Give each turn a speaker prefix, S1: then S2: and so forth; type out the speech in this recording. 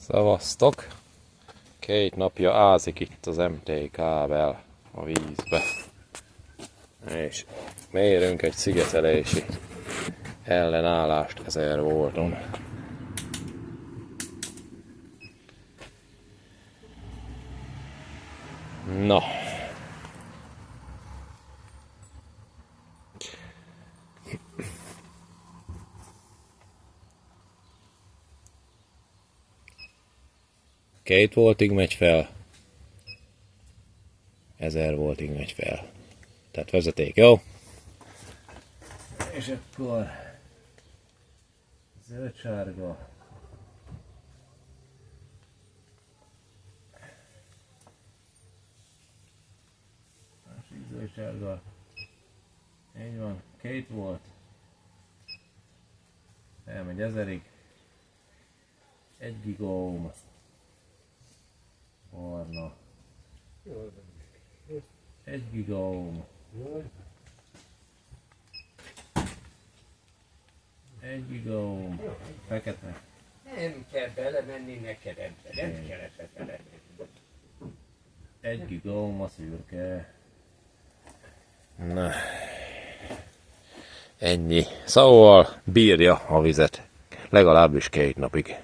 S1: Szevasztok! 2 napja ázik itt az MT kábel a vízbe. És mérünk egy szigetelési ellenállást 1000 volton. Na. Két voltig megy fel, 1000 voltig megy fel. Tehát vezeték, jó? És akkor zöld-sárga. Másik zöld-sárga. Így van, 2 volt. Elmegy 1000-ig. 1 gigaohm. Barna. 1 gigaohm. 1 gigaohm. Fekete.
S2: Nem kell belemenni neked ebbe, nem kellett belemenni.
S1: 1 gigaohm a szürke. Na. Ennyi. Szóval bírja a vizet. Legalábbis 2 napig.